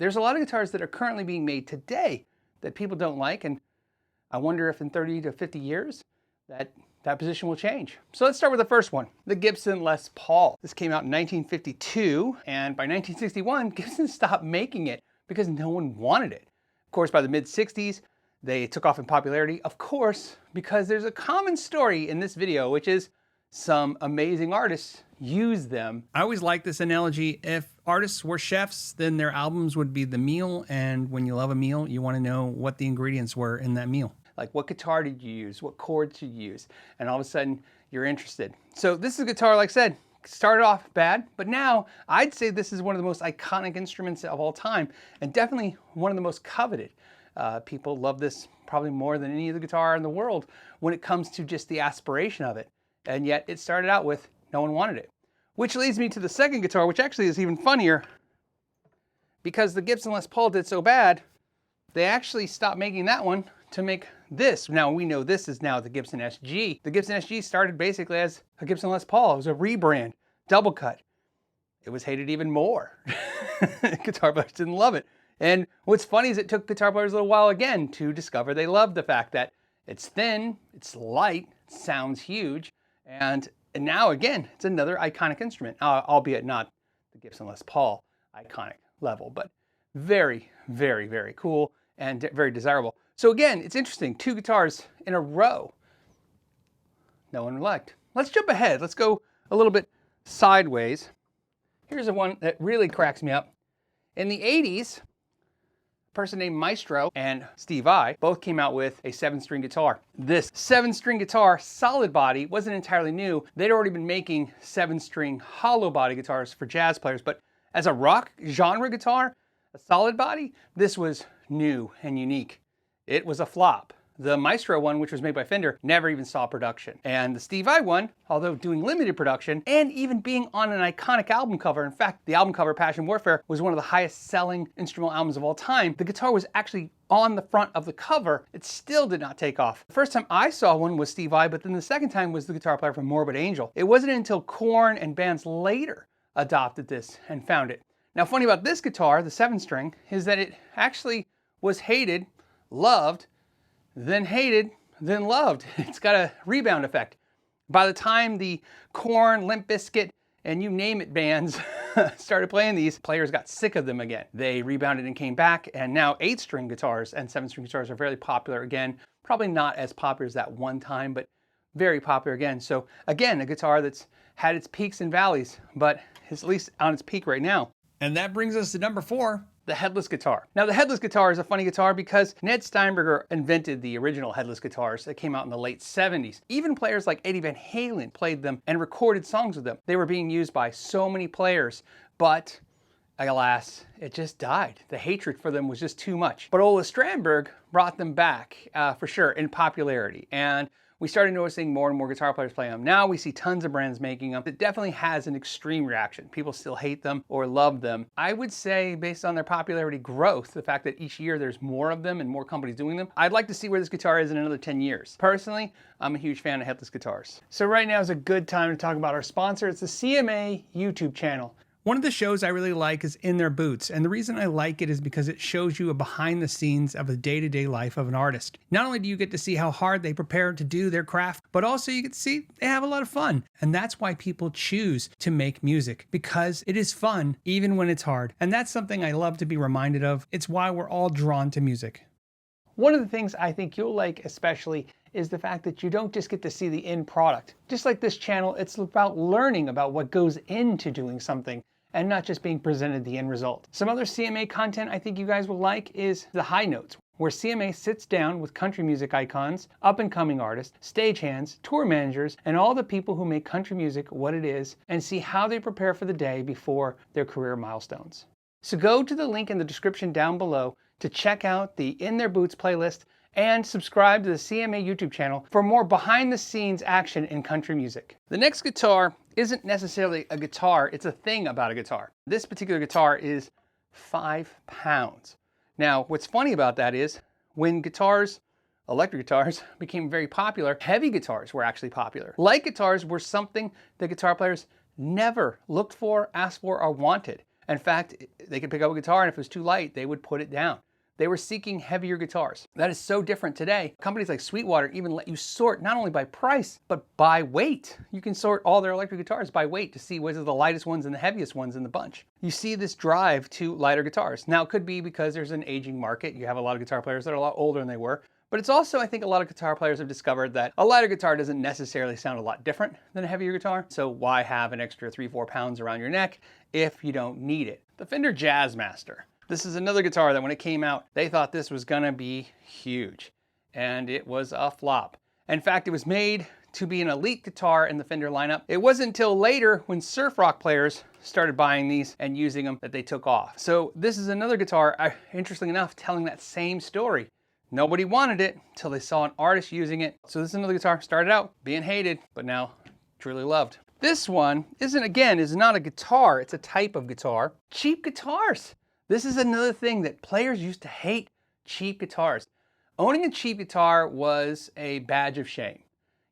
There's a lot of guitars that are currently being made today that people don't like, and I wonder if in 30 to 50 years that position will change. So let's start with the first one, the Gibson Les Paul. This came out in 1952, and by 1961, Gibson stopped making it because no one wanted it. Of course, by the mid-60s, they took off in popularity, of course, because there's a common story in this video, which is some amazing artists use them. I always like this analogy. If artists were chefs, then their albums would be the meal, and when you love a meal, you want to know what the ingredients were in that meal. Like, what guitar did you use? What chords did you use? And all of a sudden, you're interested. So this is a guitar, like I said, started off bad, but now I'd say this is one of the most iconic instruments of all time, and definitely one of the most coveted. People love this probably more than any other guitar in the world when it comes to just the aspiration of it. And yet it started out with no one wanted it. Which leads me to the second guitar, which actually is even funnier, because the Gibson Les Paul did so bad, they actually stopped making that one to make this. Now we know this is now the Gibson SG. The Gibson SG started basically as a Gibson Les Paul. It was a rebrand, double cut. It was hated even more. Guitar players didn't love it. And what's funny is it took guitar players a little while again to discover they loved the fact that it's thin, it's light, it sounds huge, and now again, it's another iconic instrument, albeit not the Gibson Les Paul iconic level, but very, very, very cool and very desirable. So again, it's interesting, two guitars in a row, no one liked. Let's jump ahead. Let's go a little bit sideways. Here's the one that really cracks me up. In the 80s, a person named Maestro and Steve Vai both came out with a 7-string guitar. This 7-string guitar, solid body, wasn't entirely new. They'd already been making 7-string hollow body guitars for jazz players, but as a rock genre guitar, a solid body, this was new and unique. It was a flop. The Maestro one, which was made by Fender, never even saw production. And the Steve Vai one, although doing limited production and even being on an iconic album cover, in fact, the album cover, Passion Warfare, was one of the highest selling instrumental albums of all time. The guitar was actually on the front of the cover. It still did not take off. The first time I saw one was Steve Vai, but then the second time was the guitar player from Morbid Angel. It wasn't until Korn and bands later adopted this and found it. Now, funny about this guitar, the 7-string, is that it actually was hated, loved, then hated, then loved. It's got a rebound effect. By the time the Korn, Limp Bizkit, and you name it bands started playing these, players got sick of them again. They rebounded and came back, and now 8-string guitars and 7-string guitars are very popular again. Probably not as popular as that one time, but very popular again. So again, a guitar that's had its peaks and valleys, but is at least on its peak right now. And that brings us to number 4. The Headless guitar. Now, the Headless guitar is a funny guitar because Ned Steinberger invented the original Headless guitars that came out in the late 70s. Even players like Eddie Van Halen played them and recorded songs with them. They were being used by so many players, but alas, it just died. The hatred for them was just too much. But Ola Strandberg brought them back for sure in popularity. And we started noticing more and more guitar players playing them. Now we see tons of brands making them. It definitely has an extreme reaction. People still hate them or love them. I would say based on their popularity growth, the fact that each year there's more of them and more companies doing them, I'd like to see where this guitar is in another 10 years. Personally, I'm a huge fan of Headless guitars. So right now is a good time to talk about our sponsor. It's the CMA YouTube channel. One of the shows I really like is In Their Boots, and the reason I like it is because it shows you a behind the scenes of the day-to-day life of an artist. Not only do you get to see how hard they prepare to do their craft, but also you get to see they have a lot of fun. And that's why people choose to make music, because it is fun even when it's hard. And that's something I love to be reminded of. It's why we're all drawn to music. One of the things I think you'll like especially is the fact that you don't just get to see the end product. Just like this channel, it's about learning about what goes into doing something and not just being presented the end result. Some other CMA content I think you guys will like is the High Notes, where CMA sits down with country music icons, up-and-coming artists, stagehands, tour managers, and all the people who make country music what it is, and see how they prepare for the day before their career milestones. So go to the link in the description down below to check out the In Their Boots playlist and subscribe to the CMA YouTube channel for more behind-the-scenes action in country music. The next guitar isn't necessarily a guitar, it's a thing about a guitar. This particular guitar is 5 pounds. Now, what's funny about that is when guitars, electric guitars, became very popular, heavy guitars were actually popular. Light guitars were something that guitar players never looked for, asked for, or wanted. In fact, they could pick up a guitar and if it was too light, they would put it down. They were seeking heavier guitars. That is so different today. Companies like Sweetwater even let you sort not only by price, but by weight. You can sort all their electric guitars by weight to see which are the lightest ones and the heaviest ones in the bunch. You see this drive to lighter guitars. Now, it could be because there's an aging market. You have a lot of guitar players that are a lot older than they were. But it's also, I think a lot of guitar players have discovered that a lighter guitar doesn't necessarily sound a lot different than a heavier guitar. So why have an extra 3-4 pounds around your neck if you don't need it? The Fender Jazzmaster. This is another guitar that when it came out, they thought this was gonna be huge. And it was a flop. In fact, it was made to be an elite guitar in the Fender lineup. It wasn't until later when surf rock players started buying these and using them that they took off. So this is another guitar, interestingly enough, telling that same story. Nobody wanted it until they saw an artist using it. So this is another guitar, started out being hated, but now truly loved. This one is not a guitar, it's a type of guitar. Cheap guitars. This is another thing that players used to hate, cheap guitars. Owning a cheap guitar was a badge of shame.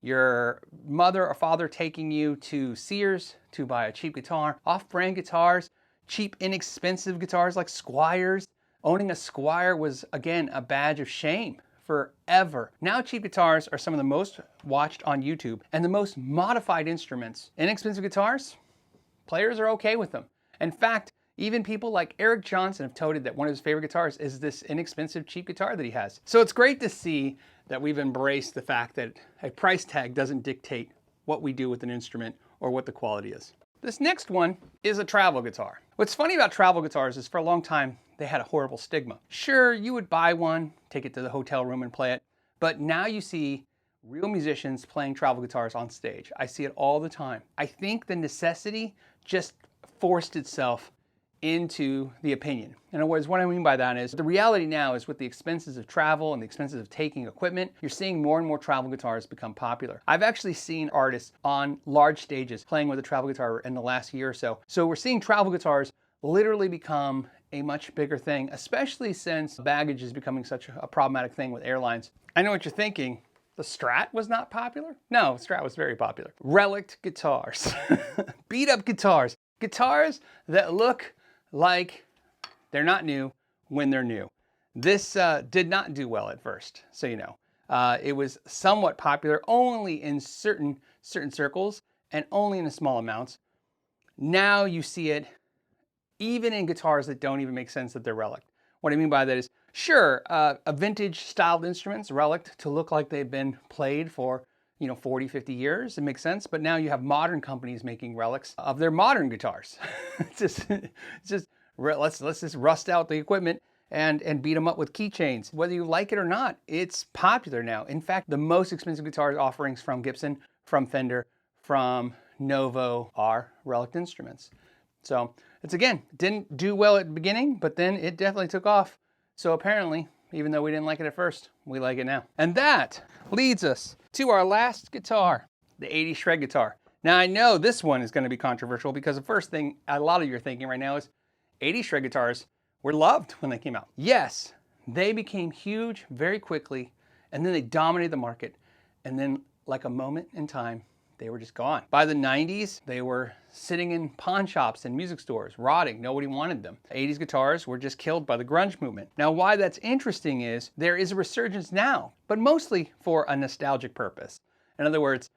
Your mother or father taking you to Sears to buy a cheap guitar, off-brand guitars, cheap, inexpensive guitars like Squiers. Owning a Squier was, again, a badge of shame forever. Now cheap guitars are some of the most watched on YouTube and the most modified instruments. Inexpensive guitars, players are okay with them. In fact, even people like Eric Johnson have touted that one of his favorite guitars is this inexpensive cheap guitar that he has. So it's great to see that we've embraced the fact that a price tag doesn't dictate what we do with an instrument or what the quality is. This next one is a travel guitar. What's funny about travel guitars is for a long time, they had a horrible stigma. Sure, you would buy one, take it to the hotel room and play it, but now you see real musicians playing travel guitars on stage. I see it all the time. I think the necessity just forced itself into the opinion. In other words, what I mean by that is the reality now is with the expenses of travel and the expenses of taking equipment, you're seeing more and more travel guitars become popular. I've actually seen artists on large stages playing with a travel guitar in the last year or so. So we're seeing travel guitars literally become a much bigger thing, especially since baggage is becoming such a problematic thing with airlines. I know what you're thinking. The Strat was not popular? No, Strat was very popular. Relic guitars, beat up guitars, guitars that look like they're not new when they're new. This did not do well at first, so you know. It was somewhat popular only in certain circles and only in small amounts. Now you see it even in guitars that don't even make sense that they're relic. What I mean by that is, sure, a vintage styled instrument's relic to look like they've been played for 40, 50 years. It makes sense. But now you have modern companies making relics of their modern guitars. Let's just rust out the equipment and beat them up with keychains. Whether you like it or not, it's popular now. In fact, the most expensive guitar offerings from Gibson, from Fender, from Novo are relic instruments. So it's, again, didn't do well at the beginning, but then it definitely took off. So apparently, even though we didn't like it at first, we like it now. And that leads us to our last guitar, the 80 shred guitar. Now I know this one is going to be controversial because the first thing a lot of you are thinking right now is 80 shred guitars were loved when they came out. Yes, they became huge very quickly, and then they dominated the market, and then like a moment in time, they were just gone. By the 90s, they were sitting in pawn shops and music stores, rotting. Nobody wanted them. 80s guitars were just killed by the grunge movement. Now, why that's interesting is there is a resurgence now, but mostly for a nostalgic purpose. In other words,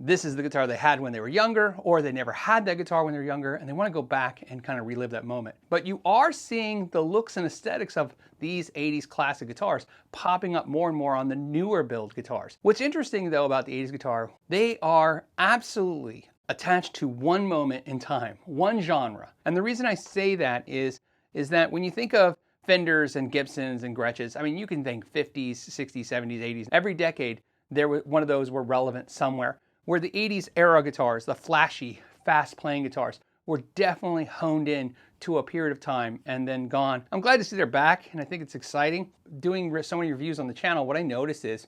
this is the guitar they had when they were younger, or they never had that guitar when they were younger, and they want to go back and kind of relive that moment. But you are seeing the looks and aesthetics of these 80s classic guitars popping up more and more on the newer build guitars. What's interesting though about the 80s guitar, they are absolutely attached to one moment in time, one genre. And the reason I say that is that when you think of Fenders and Gibsons and Gretsches, I mean, you can think 50s, 60s, 70s, 80s. Every decade, one of those were relevant somewhere. Where the 80s era guitars, the flashy, fast-playing guitars, were definitely honed in to a period of time and then gone. I'm glad to see they're back, and I think it's exciting. Doing so many reviews on the channel, what I notice is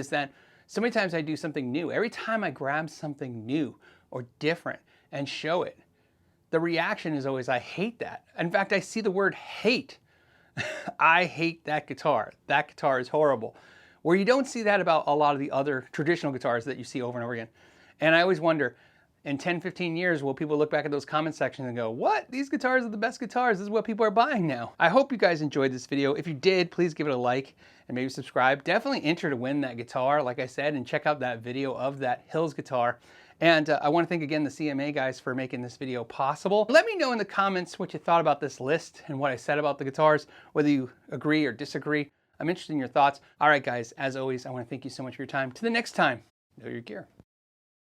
that so many times I do something new. Every time I grab something new or different and show it, the reaction is always, I hate that. In fact, I see the word hate. I hate that guitar. That guitar is horrible. Where you don't see that about a lot of the other traditional guitars that you see over and over again. And I always wonder, In 10, 15 years, will people look back at those comment sections and go, what? These guitars are the best guitars. This is what people are buying now. I hope you guys enjoyed this video. If you did, please give it a like and maybe subscribe. Definitely enter to win that guitar, like I said, and check out that video of that Hills guitar. And I want to thank again the CMA guys for making this video possible. Let me know in the comments what you thought about this list and what I said about the guitars, whether you agree or disagree. I'm interested in your thoughts. All right, guys, as always, I want to thank you so much for your time. To the next time, know your gear.